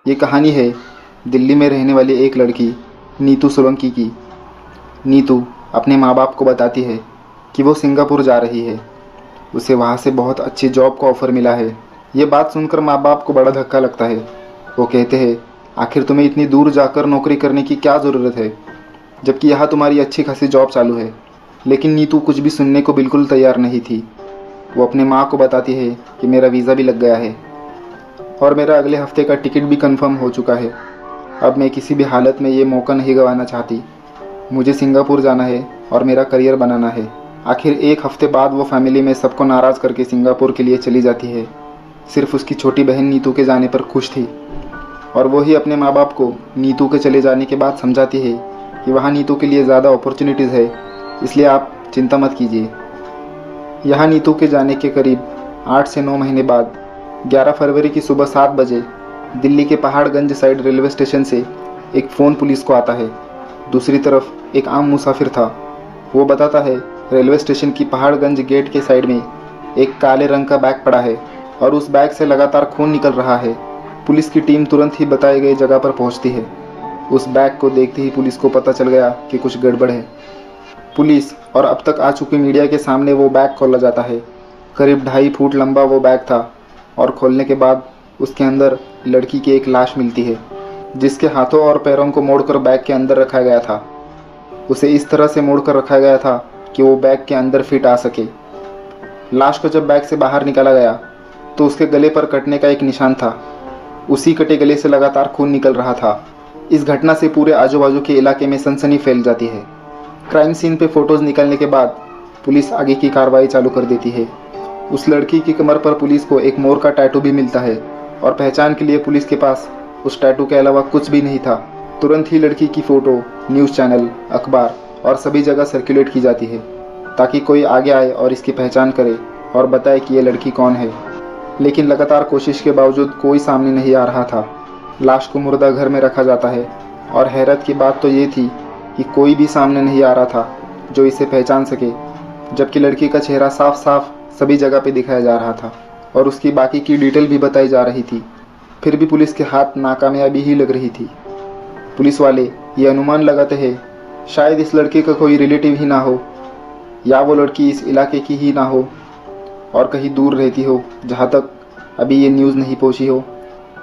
ये कहानी है दिल्ली में रहने वाली एक लड़की नीतू सोलंकी की। नीतू अपने माँ बाप को बताती है कि वो सिंगापुर जा रही है। उसे वहाँ से बहुत अच्छी जॉब का ऑफ़र मिला है। ये बात सुनकर माँ बाप को बड़ा धक्का लगता है। वो कहते हैं, आखिर तुम्हें इतनी दूर जाकर नौकरी करने की क्या ज़रूरत है, जबकि यहाँ तुम्हारी अच्छी खासी जॉब चालू है। लेकिन नीतू कुछ भी सुनने को बिल्कुल तैयार नहीं थी। वो अपने माँ को बताती है कि मेरा वीज़ा भी लग गया है और मेरा अगले हफ्ते का टिकट भी कंफर्म हो चुका है। अब मैं किसी भी हालत में ये मौका नहीं गंवाना चाहती। मुझे सिंगापुर जाना है और मेरा करियर बनाना है। आखिर एक हफ्ते बाद वो फैमिली में सबको नाराज़ करके सिंगापुर के लिए चली जाती है। सिर्फ उसकी छोटी बहन नीतू के जाने पर खुश थी और वो ही अपने माँ बाप को नीतू के चले जाने के बाद समझाती है कि वहाँ नीतू के लिए ज़्यादा अपॉर्चुनिटीज़ है, इसलिए आप चिंता मत कीजिए। यहाँ नीतू के जाने के करीब 8 से 9 महीने बाद 11 फरवरी की सुबह 7 बजे दिल्ली के पहाड़गंज साइड रेलवे स्टेशन से एक फ़ोन पुलिस को आता है। दूसरी तरफ एक आम मुसाफिर था। वो बताता है, रेलवे स्टेशन की पहाड़गंज गेट के साइड में एक काले रंग का बैग पड़ा है और उस बैग से लगातार खून निकल रहा है। पुलिस की टीम तुरंत ही बताई गई जगह पर पहुंचती है। उस बैग को देखते ही पुलिस को पता चल गया कि कुछ गड़बड़ है। पुलिस और अब तक आ चुकी मीडिया के सामने वो बैग खोला जाता है। करीब 2.5 फुट लंबा वो बैग था और खोलने के बाद उसके अंदर लड़की की एक लाश मिलती है, जिसके हाथों और पैरों को मोड़कर बैग के अंदर रखा गया था। उसे इस तरह से मोड़कर रखा गया था कि वो बैग के अंदर फिट आ सके। लाश को जब बैग से बाहर निकाला गया तो उसके गले पर कटने का एक निशान था। उसी कटे गले से लगातार खून निकल रहा था। इस घटना से पूरे आजू बाजू के इलाके में सनसनी फैल जाती है। क्राइम सीन पे फोटोज निकलने के बाद पुलिस आगे की कार्रवाई चालू कर देती है। उस लड़की की कमर पर पुलिस को एक मोर का टैटू भी मिलता है और पहचान के लिए पुलिस के पास उस टैटू के अलावा कुछ भी नहीं था। तुरंत ही लड़की की फ़ोटो न्यूज़ चैनल, अखबार और सभी जगह सर्कुलेट की जाती है ताकि कोई आगे आए और इसकी पहचान करे और बताए कि ये लड़की कौन है। लेकिन लगातार कोशिश के बावजूद कोई सामने नहीं आ रहा था। लाश को मुर्दा घर में रखा जाता है और हैरत की बात तो ये थी कि कोई भी सामने नहीं आ रहा था जो इसे पहचान सके, जबकि लड़की का चेहरा साफ साफ सभी जगह पे दिखाया जा रहा था और उसकी बाकी की डिटेल भी बताई जा रही थी। फिर भी पुलिस के हाथ नाकामयाबी ही लग रही थी। पुलिस वाले ये अनुमान लगाते हैं शायद इस लड़के का कोई रिलेटिव ही ना हो, या वो लड़की इस इलाके की ही ना हो और कहीं दूर रहती हो जहाँ तक अभी ये न्यूज़ नहीं पहुँची हो।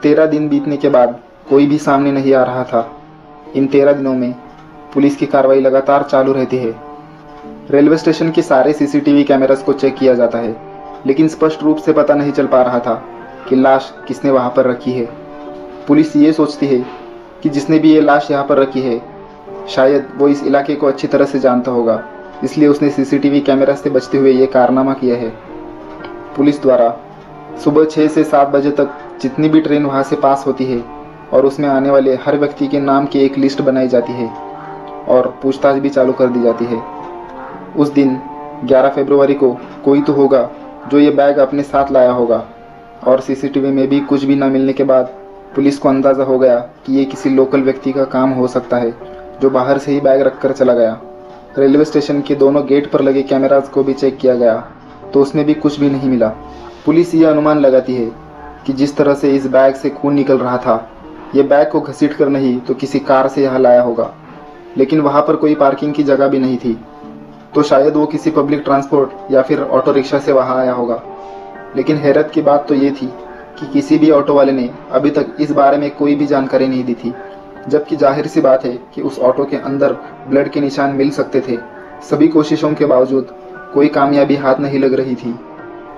13 दिन बीतने के बाद कोई भी सामने नहीं आ रहा था। इन 13 दिनों में पुलिस की कार्रवाई लगातार चालू रहती है। रेलवे स्टेशन के सारे सीसीटीवी कैमरास को चेक किया जाता है, लेकिन स्पष्ट रूप से पता नहीं चल पा रहा था कि लाश किसने वहाँ पर रखी है। पुलिस ये सोचती है कि जिसने भी ये लाश यहाँ पर रखी है शायद वो इस इलाके को अच्छी तरह से जानता होगा, इसलिए उसने सीसीटीवी कैमरा से बचते हुए ये कारनामा किया है। पुलिस द्वारा सुबह 6 से 7 बजे तक जितनी भी ट्रेन वहाँ से पास होती है और उसमें आने वाले हर व्यक्ति के नाम की एक लिस्ट बनाई जाती है और पूछताछ भी चालू कर दी जाती है। उस दिन 11 फरवरी को कोई तो होगा जो ये बैग अपने साथ लाया होगा और सीसीटीवी में भी कुछ भी ना मिलने के बाद पुलिस को अंदाज़ा हो गया कि ये किसी लोकल व्यक्ति का काम हो सकता है जो बाहर से ही बैग रख कर चला गया। रेलवे स्टेशन के दोनों गेट पर लगे कैमरास को भी चेक किया गया तो उसमें भी कुछ भी नहीं मिला। पुलिस ये अनुमान लगाती है कि जिस तरह से इस बैग से खून निकल रहा था, ये बैग को घसीट कर नहीं तो किसी कार से यहाँ लाया होगा। लेकिन वहाँ पर कोई पार्किंग की जगह भी नहीं थी, तो शायद वो किसी पब्लिक ट्रांसपोर्ट या फिर ऑटो रिक्शा से वहाँ आया होगा। लेकिन हैरत की बात तो ये थी कि किसी भी ऑटो वाले ने अभी तक इस बारे में कोई भी जानकारी नहीं दी थी, जबकि जाहिर सी बात है कि उस ऑटो के अंदर ब्लड के निशान मिल सकते थे। सभी कोशिशों के बावजूद कोई कामयाबी हाथ नहीं लग रही थी।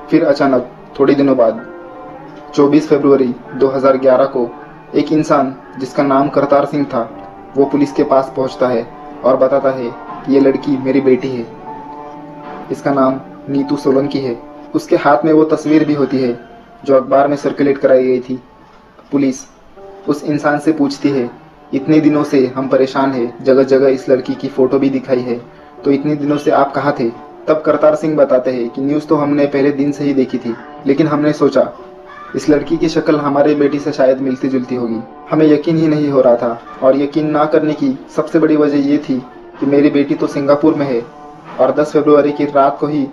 फिर अचानक थोड़े दिनों बाद 24 फरवरी 2011 को एक इंसान जिसका नाम करतार सिंह था वो पुलिस के पास पहुंचता है और बताता है कि ये लड़की मेरी बेटी है, इसका नाम नीतू सोलंकी है। उसके हाथ में वो तस्वीर भी होती है जो अखबार में सर्कुलेट कराई गई थी। पुलिस उस इंसान से पूछती है, इतने दिनों से हम परेशान हैं, जगह जगह इस लड़की की फ़ोटो भी दिखाई है, तो इतने दिनों से आप कहाँ थे? तब करतार सिंह बताते हैं कि न्यूज़ तो हमने पहले दिन से ही देखी थी, लेकिन हमने सोचा इस लड़की की शक्ल हमारे बेटी से शायद मिलती जुलती होगी। हमें यकीन ही नहीं हो रहा था और यकीन ना करने की सबसे बड़ी वजह ये थी कि मेरी बेटी तो सिंगापुर में है और 10 फरवरी की रात को ही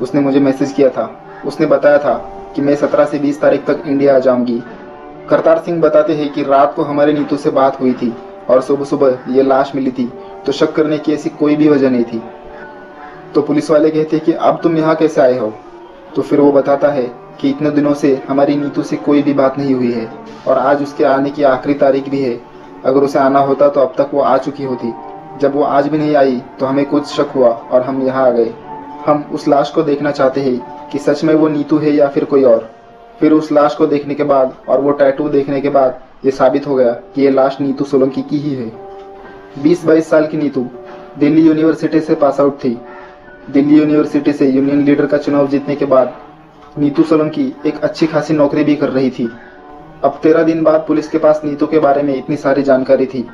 उसने मुझे मैसेज किया था। उसने बताया था कि मैं 17 से 20 तारीख तक इंडिया आ जाऊंगी करतार सिंह बताते हैं कि रात को हमारे नीतू से बात हुई थी और सुबह सुबह ये लाश मिली थी, तो शक करने की ऐसी कोई भी वजह नहीं थी। तो पुलिस वाले कहते हैं कि अब तुम यहाँ कैसे आए हो? तो फिर वो बताता है कि इतने दिनों से हमारी नीतू से कोई भी बात नहीं हुई है और आज उसके आने की आखिरी तारीख भी है। अगर उसे आना होता तो अब तक वो आ चुकी होती। जब वो आज भी नहीं आई तो हमें कुछ शक हुआ और हम यहाँ आ गए। हम उस लाश को देखना चाहते हैं कि सच में वो नीतू है या फिर कोई और। फिर उस लाश को देखने के बाद और वो टैटू देखने के बाद ये साबित हो गया कि ये लाश नीतू सोलंकी की ही है। 20-22 साल की नीतू दिल्ली यूनिवर्सिटी से पास आउट थी। दिल्ली यूनिवर्सिटी से यूनियन लीडर का चुनाव जीतने के बाद नीतू सोलंकी एक अच्छी खासी नौकरी भी कर रही थी। अब 13 दिन बाद पुलिस के पास नीतू के बारे में इतनी सारी जानकारी थी।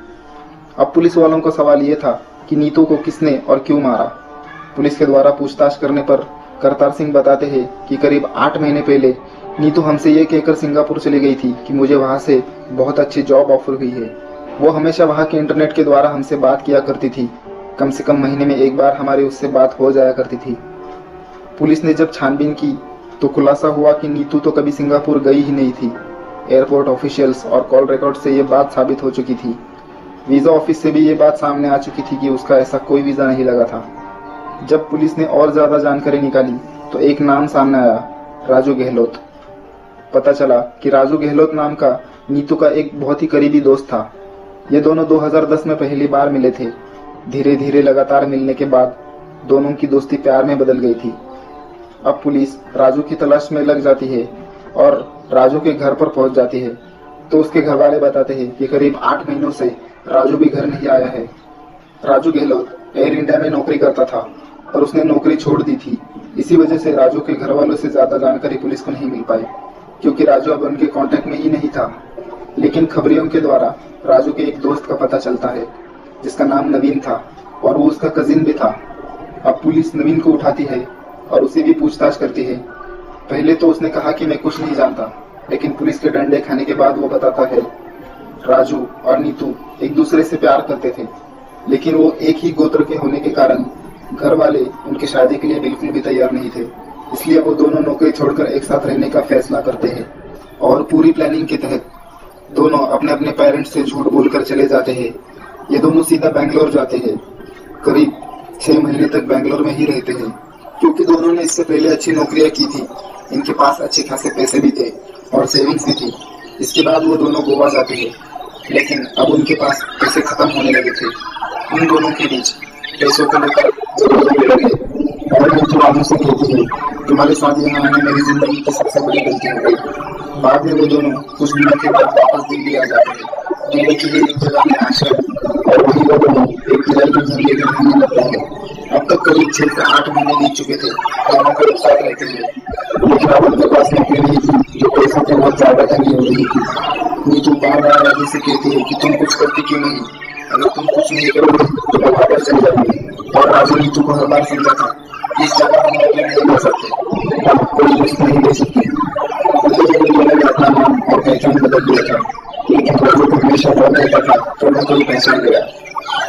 अब पुलिस वालों का सवाल ये था कि नीतू को किसने और क्यों मारा। पुलिस के द्वारा पूछताछ करने पर करतार सिंह बताते हैं कि करीब 8 महीने पहले नीतू हमसे ये कहकर सिंगापुर चली गई थी कि मुझे वहाँ से बहुत अच्छी जॉब ऑफर हुई है। वो हमेशा वहाँ के इंटरनेट के द्वारा हमसे बात किया करती थी। कम से कम महीने में एक बार हमारी उससे बात हो जाया करती थी। पुलिस ने जब छानबीन की तो खुलासा हुआ कि नीतू तो कभी सिंगापुर गई ही नहीं थी। एयरपोर्ट ऑफिशियल्स और कॉल रिकॉर्ड से ये बात साबित हो चुकी थी। वीज़ा ऑफिस से भी ये बात सामने आ चुकी थी कि उसका ऐसा कोई वीज़ा नहीं लगा था। जब पुलिस ने और ज़्यादा जानकारी निकाली तो एक नाम सामने आया, राजू गहलोत। पता चला कि राजू गहलोत नाम का नीतू का एक बहुत ही करीबी दोस्त था। ये दोनों 2010 में पहली बार मिले थे। धीरे धीरे लगातार मिलने के बाद दोनों की दोस्ती प्यार में बदल गई थी। अब पुलिस राजू की तलाश में लग जाती है और राजू के घर पर पहुंच जाती है। तो उसके घर वाले बताते हैं कि करीब 8 महीनों से राजू भी घर नहीं आया है। राजू गहलोत एयर इंडिया में नौकरी करता था और उसने नौकरी छोड़ दी थी। इसी वजह से राजू के घर वालों से ज्यादा जानकारी पुलिस को नहीं मिल पाई, क्योंकि राजू अब उनके कांटेक्ट में ही नहीं था। लेकिन खबरियों के द्वारा राजू के एक दोस्त का पता चलता है जिसका नाम नवीन था और वो उसका कजिन भी था। अब पुलिस नवीन को उठाती है और उसे भी पूछताछ करती है। पहले तो उसने कहा कि मैं कुछ नहीं जानता, लेकिन पुलिस के डंडे खाने के बाद वो बताता है राजू और नीतू एक दूसरे से प्यार करते थे, लेकिन वो एक ही गोत्र के होने के कारण घर वाले उनकी शादी के लिए बिल्कुल भी तैयार नहीं थे। इसलिए वो दोनों नौकरी छोड़कर एक साथ रहने का फैसला करते हैं और पूरी प्लानिंग के तहत दोनों अपने अपने पेरेंट्स से झूठ बोलकर चले जाते हैं। ये दोनों सीधा बैंगलोर जाते हैं। करीब 6 महीने तक बैंगलोर में ही रहते हैं, क्योंकि दोनों ने इससे पहले अच्छी नौकरियां की थी। इनके पास अच्छे खासे पैसे भी थे और सेविंग्स भी थी। इसके बाद वो दोनों गोवा जाते हैं, लेकिन अब उनके पास पैसे खत्म होने लगे थे। उन दोनों के बीच पैसों को लेकर झगड़े होने लगे और नीतू राजू से कहती है तुम्हारे साथ यहाँ आना मेरी जिंदगी की सबसे बड़ी गलती हो गई। बाद में वो दोनों कुछ दिनों के बाद वापस दिल्ली आ जाते हैं। दिल्ली की एक जगह में आश्रम और वही वो दोनों एक किराए के घर लेकर रहने लगते हैं। अब तक करीब 6 से 8 महीने बीत चुके थे। दोनों को एक साथ रहते थे, लेकिन अब उनके पास नौकरी नहीं थी, जो पैसों की बहुत ज्यादा तंगी हो रही थी। नीतू बार बार राजू से कहती है कि तुम कुछ करती क्यों नहीं, अगर तुम कुछ नहीं करोगे तो मैं वापस चली जाऊंगी। और राजू नीतू को हर बार समझाता इस जगह हम नौकरी नहीं कर सकते, आप कोई रिस्क नहीं ले सकते। मैंने अपना नाम और पहचान बदल दिया था, लेकिन राजू को हमेशा फोन रहता था तो मैं कोई पहचान गया।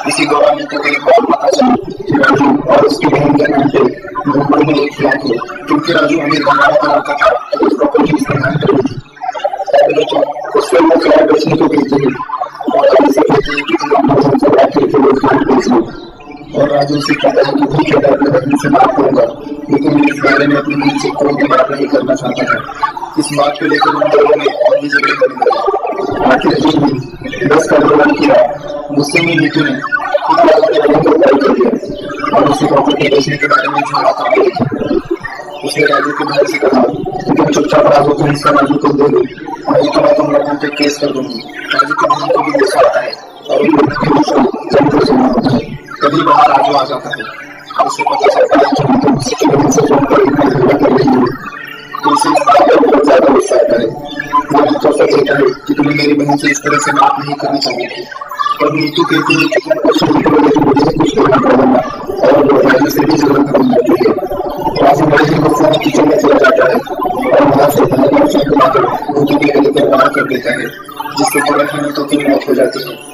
इसी दौरान नीतू को एक बात पता चला कि राजू और उसकी बहन के नाम पे मुंबई में एक फ्लैट है। क्योंकि राजू अमीर बनाने का लड़का था तो उस प्रॉपर्टी इस्तेमाल कर रही थी। लेकिन उससे वो फ्लैट बेचने को कहती है और उसे कहती है कि तुम अपना सबसे फ्लैट लेके वो फ्लैट बेच लो। और राजू से कहता है कि ठीक है, मैं अपने बहन से बात करूंगा, लेकिन मैं इस बारे में अपनी बहन से कोई भी बात नहीं करना चाहता था। इस बात को लेकर उन लोगों में और भी झगड़े होने लगे। आखिर एक दिन 10 का दौरान किया गुस्से में नीतू ने कॉल कर दिया और उसे प्रॉपर्टी बेचने के बारे में झगड़ा था। उसने राजू के भाई से कहा तुम चुपचाप राजू का हिस्सा राजू को दे दो, नहीं तो मैं तुम लोगों पे केस कर दूंगी। राजू के बहन को भी गुस्सा आता है और उन लोगों के गुस्सा जमकर सुनना होता है। कभी बाहर राजू आ जाता है और उसे पता चलता है कि तुम उसकी बहन से फोन पर इतना झगड़ा कर रही हो, तो उसे इस बात पर बहुत ज्यादा गुस्सा आता है। वो नीतू से कहता है कि तुम्हें मेरी बहन से इस तरह से बात नहीं करनी चाहिए थी, और नीतू कहती है कि तुम कुछ नहीं करोगे तो मुझे कुछ करना पड़ेगा और वो राजू से भी झगड़ा करने लगती है। राजू बड़े ही गुस्से में किचन में चला जाता है और वहां से धागा फेंककर नीतू के गले पर वार कर देता है, जिससे तुरंत ही नीतू की मौत हो जाती है।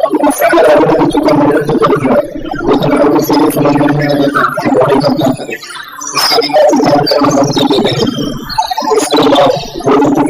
नीतू का मर्डर तो कर दिया, लेकिन अब उसे ये समझ में नहीं आ रहा था कि बॉडी का क्या करे। उसके दिमाग से जानकारी बंद कर देते हैं। उसके बाद वो नीतू